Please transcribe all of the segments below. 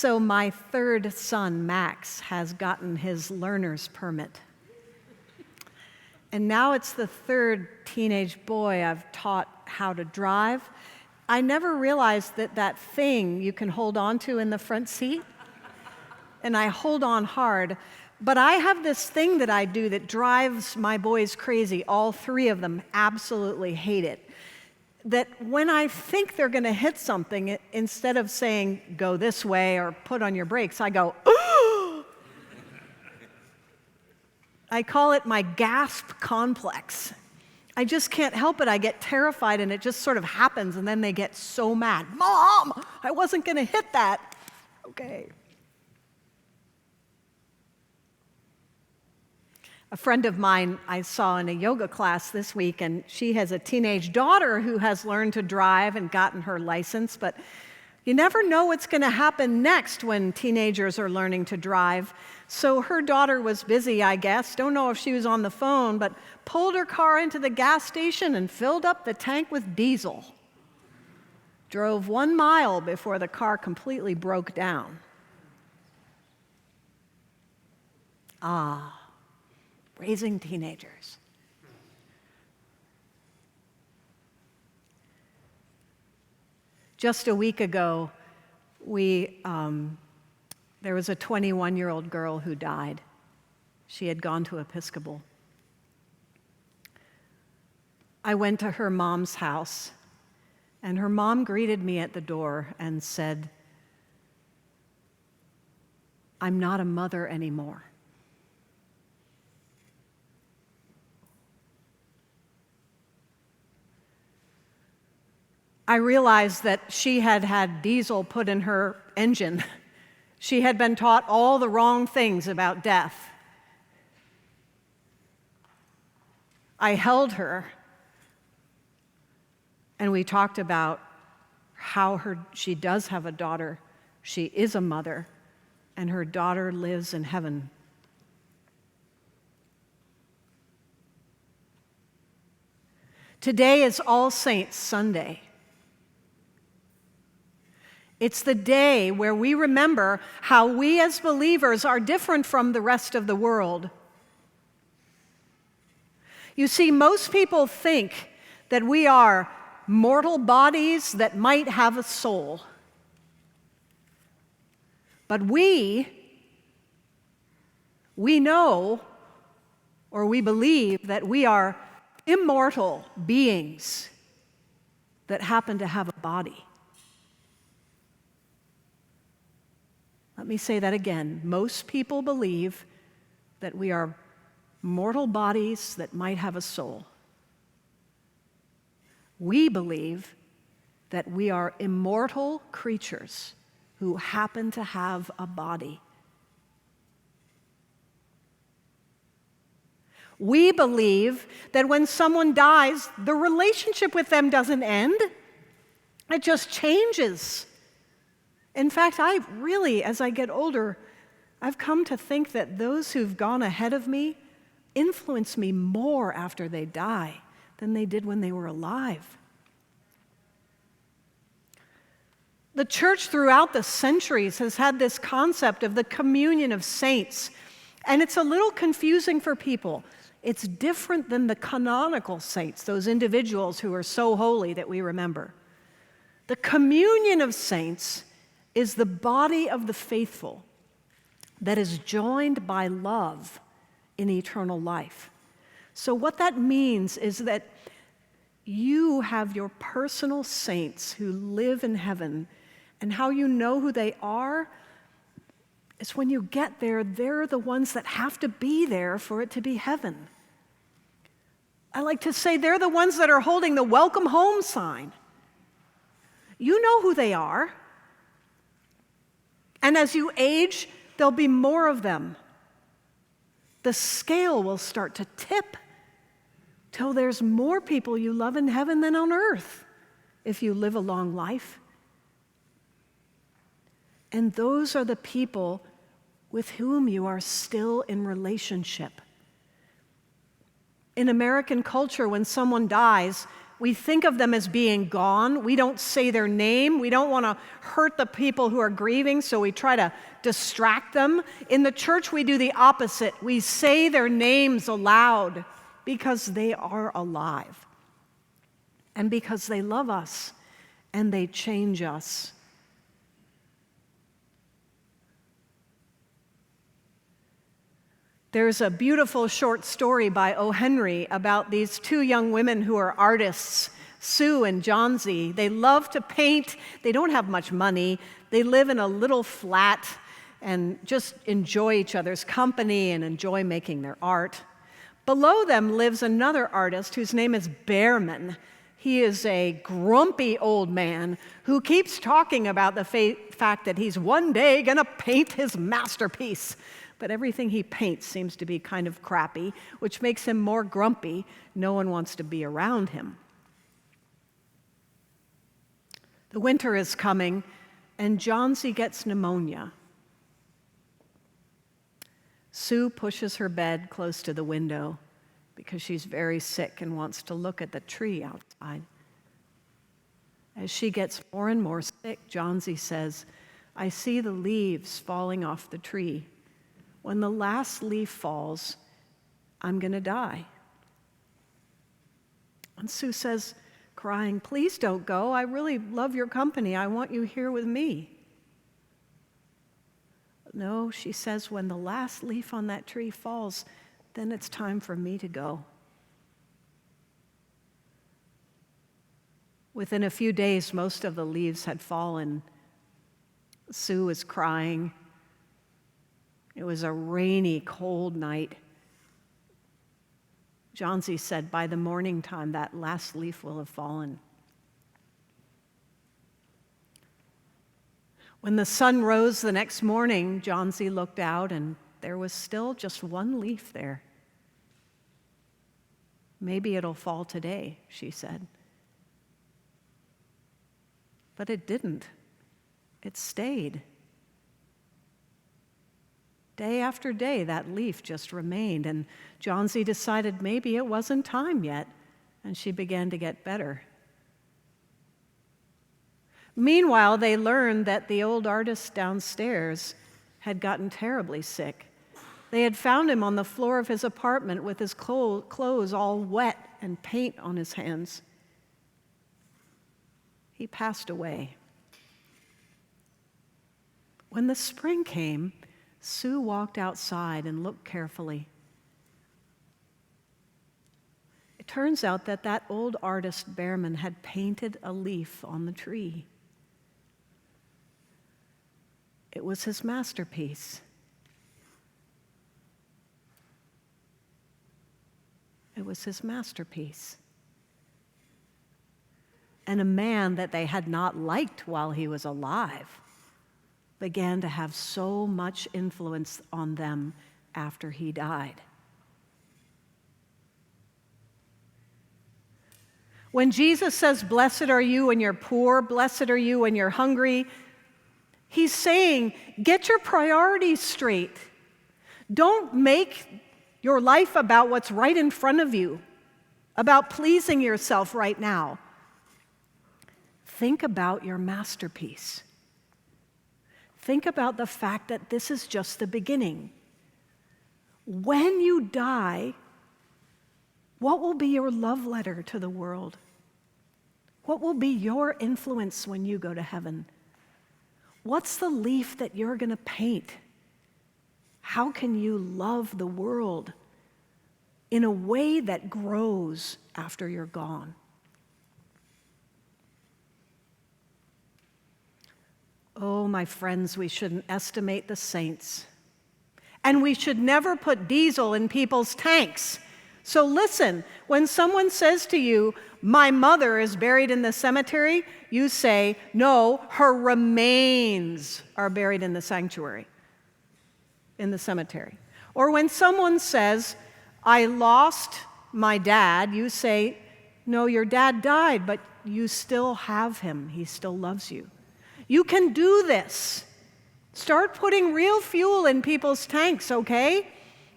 So my third son, Max, has gotten his learner's permit. And now it's the third teenage boy I've taught how to drive. I never realized that thing you can hold on to in the front seat, and I hold on hard. But I have this thing that I do that drives my boys crazy. All three of them absolutely hate it. That when I think they're going to hit something, instead of saying, go this way or put on your brakes, I go, ooh! I call it my gasp complex. I just can't help it. I get terrified, and it just sort of happens, and then they get so mad. Mom, I wasn't going to hit that. Okay. A friend of mine I saw in a yoga class this week, and she has a teenage daughter who has learned to drive and gotten her license, but you never know what's going to happen next when teenagers are learning to drive. So her daughter was busy, I guess, don't know if she was on the phone, but pulled her car into the gas station and filled up the tank with diesel. Drove 1 mile before the car completely broke down. Raising teenagers. Just a week ago, there was a 21-year-old girl who died. She had gone to Episcopal. I went to her mom's house, and her mom greeted me at the door and said, "I'm not a mother anymore." I realized that she had had diesel put in her engine. She had been taught all the wrong things about death. I held her, and we talked about how she does have a daughter. She is a mother, and her daughter lives in heaven. Today is All Saints Sunday. It's the day where we remember how we as believers are different from the rest of the world. You see, most people think that we are mortal bodies that might have a soul. But we know, or we believe, that we are immortal beings that happen to have a body. Let me say that again. Most people believe that we are mortal bodies that might have a soul. We believe that we are immortal creatures who happen to have a body. We believe that when someone dies, the relationship with them doesn't end. It just changes. In fact, as I get older, I've come to think that those who've gone ahead of me influence me more after they die than they did when they were alive. The church throughout the centuries has had this concept of the communion of saints, and it's a little confusing for people. It's different than the canonical saints, those individuals who are so holy that we remember. The communion of saints is the body of the faithful that is joined by love in eternal life. So what that means is that you have your personal saints who live in heaven, and how you know who they are is when you get there, they're the ones that have to be there for it to be heaven. I like to say they're the ones that are holding the welcome home sign. You know who they are. And as you age, there'll be more of them. The scale will start to tip till there's more people you love in heaven than on earth if you live a long life. And those are the people with whom you are still in relationship. In American culture, when someone dies, We think of them as being gone. We don't say their name. We don't want to hurt the people who are grieving, so we try to distract them. In the church, we do the opposite. We say their names aloud because they are alive and because they love us and they change us. There's a beautiful short story by O. Henry about these two young women who are artists, Sue and Johnsy. They love to paint. They don't have much money. They live in a little flat and just enjoy each other's company and enjoy making their art. Below them lives another artist whose name is Behrman. He is a grumpy old man who keeps talking about the fact that he's one day going to paint his masterpiece. But everything he paints seems to be kind of crappy, which makes him more grumpy. No one wants to be around him. The winter is coming, and Johnsy gets pneumonia. Sue pushes her bed close to the window because she's very sick and wants to look at the tree outside. As she gets more and more sick, Johnsy says, "I see the leaves falling off the tree. When the last leaf falls, I'm going to die." And Sue says, crying, "Please don't go. I really love your company. I want you here with me." "No," she says, "when the last leaf on that tree falls, then it's time for me to go." Within a few days, most of the leaves had fallen. Sue was crying. It was a rainy, cold night. Johnsy said, "By the morning time, that last leaf will have fallen." When the sun rose the next morning, Johnsy looked out, and there was still just one leaf there. "Maybe it'll fall today," she said. But it didn't. It stayed. Day after day, that leaf just remained, and Johnsy decided maybe it wasn't time yet, and she began to get better. Meanwhile, they learned that the old artist downstairs had gotten terribly sick. They had found him on the floor of his apartment with his clothes all wet and paint on his hands. He passed away. When the spring came, Sue walked outside and looked carefully. It turns out that that old artist, Behrman, had painted a leaf on the tree. It was his masterpiece. It was his masterpiece. And a man that they had not liked while he was alive began to have so much influence on them after he died. When Jesus says, "Blessed are you when you're poor, blessed are you when you're hungry," he's saying, get your priorities straight. Don't make your life about what's right in front of you, about pleasing yourself right now. Think about your masterpiece. Think about the fact that this is just the beginning. When you die, what will be your love letter to the world? What will be your influence when you go to heaven? What's the leaf that you're going to paint? How can you love the world in a way that grows after you're gone? Oh, my friends, we shouldn't estimate the saints. And we should never put diesel in people's tanks. So listen, when someone says to you, "My mother is buried in the cemetery," you say, "No, her remains are buried in the sanctuary, in the cemetery." Or when someone says, "I lost my dad," you say, "No, your dad died, but you still have him. He still loves you." You can do this. Start putting real fuel in people's tanks, okay?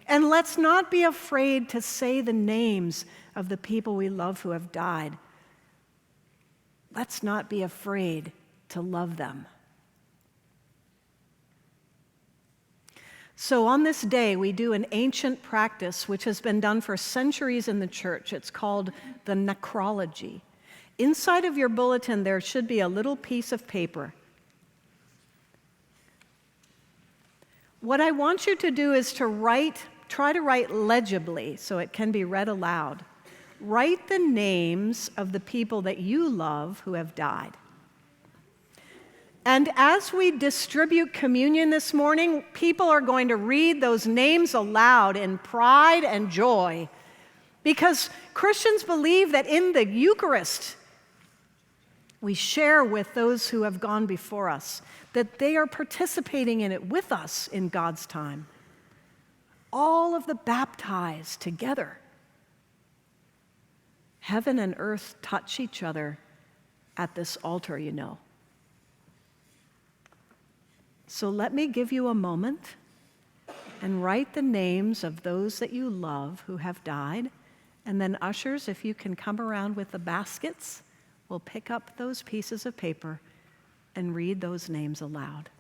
And let's not be afraid to say the names of the people we love who have died. let's not be afraid to love them. So on this day, we do an ancient practice which has been done for centuries in the church. It's called the necrology. Inside of your bulletin, there should be a little piece of paper. What I want you to do is to try to write legibly so it can be read aloud. Write the names of the people that you love who have died. And as we distribute communion this morning, people are going to read those names aloud in pride and joy, because Christians believe that in the Eucharist, we share with those who have gone before us, that they are participating in it with us in God's time. All of the baptized together. Heaven and earth touch each other at this altar, you know. So let me give you a moment and write the names of those that you love who have died. And then ushers, if you can come around with the baskets, we'll pick up those pieces of paper and read those names aloud.